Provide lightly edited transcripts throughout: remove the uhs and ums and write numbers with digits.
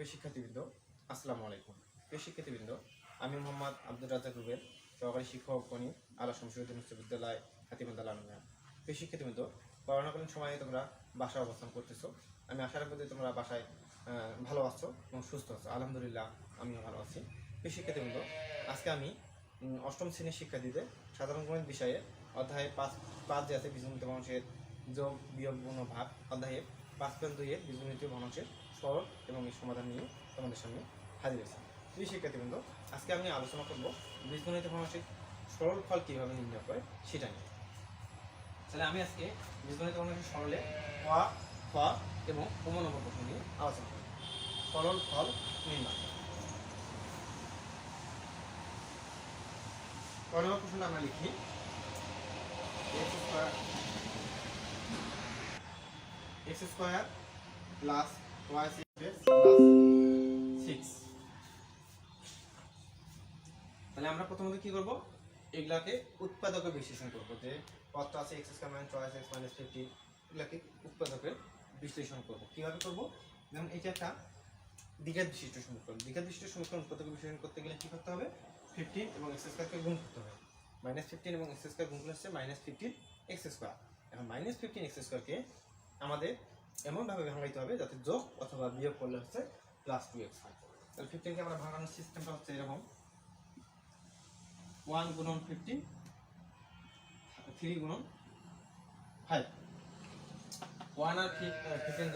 প্রিয় শিক্ষার্থীবৃন্দ, আসসালামু আলাইকুম। প্রিয় শিক্ষার্থীবৃন্দ, আমি মোহাম্মদ আব্দুর রাজ্জাক রুবেল, সহকারী শিক্ষক গণিত, আলা শামসুদ্দিন উচ্চ বিদ্যালয়, হাতিবান্ধা লালমিয়া। প্রিয় শিক্ষার্থীবৃন্দ, করোনাকালীন সময়ে তোমরা বাসায় অবস্থান করতেছো। আমি আশা রাখবো যে তোমরা বাসায় ভালো আছো এবং সুস্থ আছো। আলহামদুলিল্লাহ, আমিও ভালো আছি। প্রিয় শিক্ষার্থীবৃন্দ, আজকে আমি অষ্টম শ্রেণীর শিক্ষার্থীদের সাধারণ গণিত বিষয়ে অধ্যায়ে 5 যে আছে বীজগণিত ভগ্নাংশের যোগ বিয়োগ গুণ ও ভাগ, অধ্যায়ে 5.2 বীজগণিত ভগ্নাংশের সরল এবং এর সমাধান নিয়ে তোমাদের সামনে হাজির হয়েছি। প্রিয় শিক্ষার্থীবৃন্দ, আজকে আমি আলোচনা করব বীজগণিত ভগ্নাংশের সরল ফল কীভাবে নির্ণয় করে সেটা নিয়ে। তাহলে আমি আজকে বীজগণিত ভগ্নাংশের সরলে ক, খ এবং প্রমাণ নম্বর প্রশ্ন নিয়ে আলোচনা করব। সরল ফল নির্ণয়। ক নম্বর প্রশ্নটা আমরা লিখি x square plus y plus 6। তাহলে আমরা প্রথমত কি করব, এগুলাকে উৎপাদকে বিশ্লেষণ করব। যে কত আছে x square minus y x minus 15, এগুলাকে উৎপাদকের বিশ্লেষণ করব। কিভাবে করব? যেমন এটা একটা দ্বিঘাত বিশিষ্ট সমীকরণ। দ্বিঘাত বিশিষ্ট সমীকরণ উৎপাদকে বিশ্লেষণ করতে গেলে কি করতে হবে? 15 এবং x স্কয়ারকে গুণ করতে হবে। -15 এবং x স্কয়ার গুণ করলে হচ্ছে -15 x স্কয়ার। এখন -15 x স্কয়ারকে আমাদের এমনভাবে ভাঙাইতে হবে যাতে যোগ অথবা বিয়োগ করলে হচ্ছে +2x হয়। তাহলে 15 কে আমরা ভাঙানোর সিস্টেমটা হচ্ছে এরকম: 1 গুণন 15, 3 গুণন 5। 1 আর 15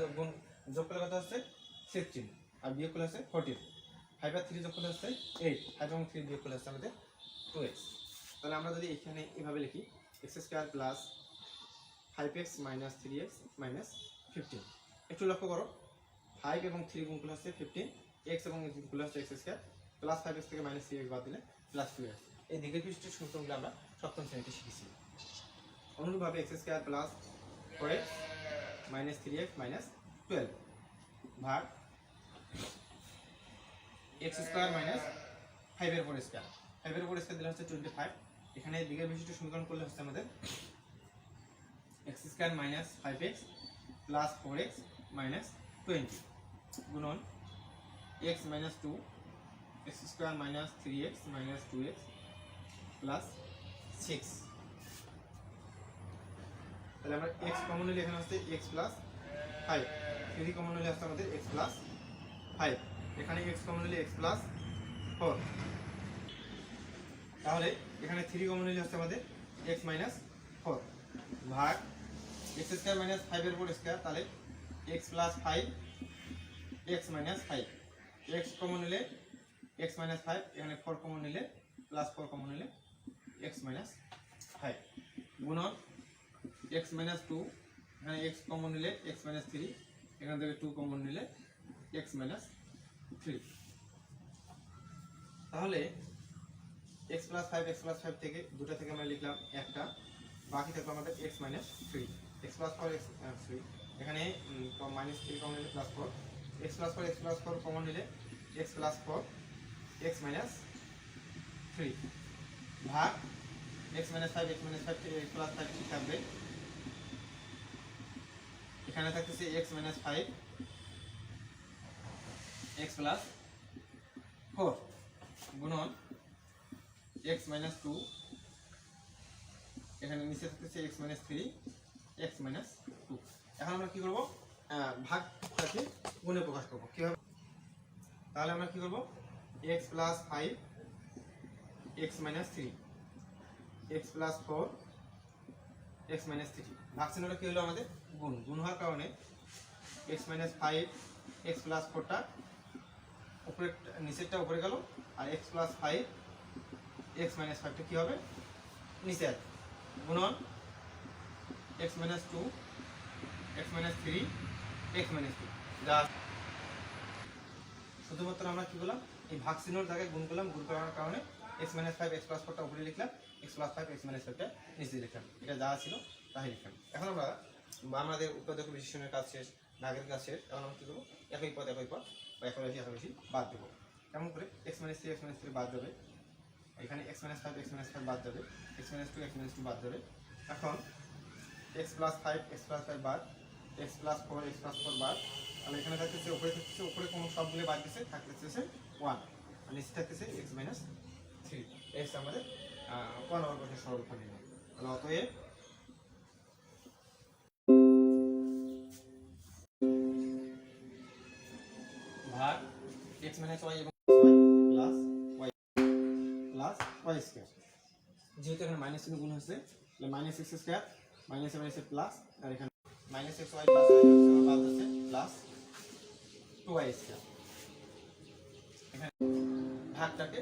যোগ করলে কত হচ্ছে 16, আর বিয়োগ করলে হচ্ছে 14। 5 আর 3 যোগ করলে হচ্ছে 8, 5 এবং 3 বিয়োগ করলে হচ্ছে আমাদের 2x। তাহলে আমরা যদি এখানে এভাবে লিখি x square plus 5x minus 3x minus 15। একটু লক্ষ্য করো, 5 এবং 3 গুণ করলে হচ্ছে 15, x এবং গুণ করলে হচ্ছে x স্কয়ার, প্লাস 5x থেকে মাইনাস 3x বাদ দিলে প্লাস 2x। এই দ্বিঘাত বিশিষ্ট সমীকরণগুলো আমরা সপ্তম শ্রেণীতে শিখেছি। অনুরূপভাবে x square plus 4x minus 3x minus 12 ভাগ x স্কয়ার মাইনাস 5 এর উপর স্কয়ার। 5 এর উপর স্কয়ার দিলে হচ্ছে 25। এখানে দ্বিঘাত বিশিষ্ট সমীকরণ করলে হচ্ছে আমাদের x square minus 5x plus 4x minus 20 গুণন x minus 2, x square minus 3x minus 2x plus 6। তাহলে আমরা x কমন নিলে এখানে হচ্ছে x প্লাস 5, 3 কমন নিলে হচ্ছে আমাদের x প্লাস 5, এখানে x কমন নিলে x প্লাস 4। তাহলে এখানে 3 কমন নিলে হচ্ছে আমাদের x মাইনাস 4 ভাগ x স্কয়ার মাইনাস 5 এর উপর স্কয়ার, তাহলে x plus 5 x minus 5, x common নিলে x মাইনাস 5, এখানে 4 কমন নিলে প্লাস 4 কমন নিলে x মাইনাস 5 গুণন x মাইনাস 2, এখানে x কমন নিলে x মাইনাস 3, এখান থেকে 2 কমন নিলে x মাইনাস 3। তাহলে x প্লাস 5 x প্লাস 5 থেকে দুটো থেকে আমরা লিখলাম একটা, বাকি থাকলো আমাদের x minus 3, x plus 4 x 3, এখানে মাইনাস 3 কমন নিলে plus 4, x plus 4 x plus 4 common নিলে x প্লাস 4 x মাইনাস 3 ভাগ x মাইনাস 5 x মাইনাস 5 থেকে x প্লাস 5 ঠিক থাকবে। এখানে থাকতেছে x মাইনাস 5 x প্লাস 4 গুণন x মাইনাস 2, এখানে নিচে থাকতেছে x মাইনাস 3 x মাইনাস 2। এখন আমরা কি করব, ভাগটাকে গুণে প্রকাশ করব। কিভাবে? তাহলে আমরা কি করব, x plus 5 x minus 3 x plus 4 x minus 3, ভাগ চিহ্নটা কি হলো আমাদের গুণ। গুণ হওয়ার কারণে x মাইনাস 5 x প্লাস 4টা উপরে, নিচেরটা উপরে গেল, আর x প্লাস 5 x মাইনাস 5টা কি হবে নিচে আসবে। গুণন x minus 2 x minus 3 x minus 2, যা শুধুমাত্র আমরা কি করলাম, এই ভাগ চিহ্নের জায়গায় গুণ করলাম। গুণ করার কারণে x মাইনাস 5 x প্লাস 4টা উপরে লিখলাম, x প্লাস 5 x মাইনাস 5টা নিচে লিখলাম। এটা যা ছিল তাই লিখলাম। এখন আমরা আমাদের উৎপাদক বিশ্লেষণের কাজ শেষ, ভাগের কাজ শেষ। এখন আমরা কি করবো, একই পদ বা একই বাদ দেবো। কেমন করে? x মাইনাস 3 x মাইনাস 3 বাদ যাবে, এখানে x মাইনাস 5 x মাইনাস 5 বাদ যাবে, x মাইনাস 2 x মাইনাস 2 বাদ যাবে। এখন x প্লাস 5 x প্লাস 5 বাদ, x প্লাস 4 x প্লাস 4 বাদ। তাহলে এখানে থাকতেছে উপরে কোনো সব সবগুলো বাদ দিচ্ছে থাকতেছে 1 আর নিচে থাকতেছে x মাইনাস 3। এক্স আমাদের ক নম্বর প্রশ্নের সরল ফল নির্ণয়। তাহলে অতএব ভাগ x মাইনাস y এবং plus y plus y square. যেহেতু এখানে মাইনাস চিহ্ন গুণ হচ্ছে তাহলে minus x square minus minus plus, আর এখানে minus x y plus y বাদ হচ্ছে প্লাস 2y স্কয়ার। এখানে ভাগটাকে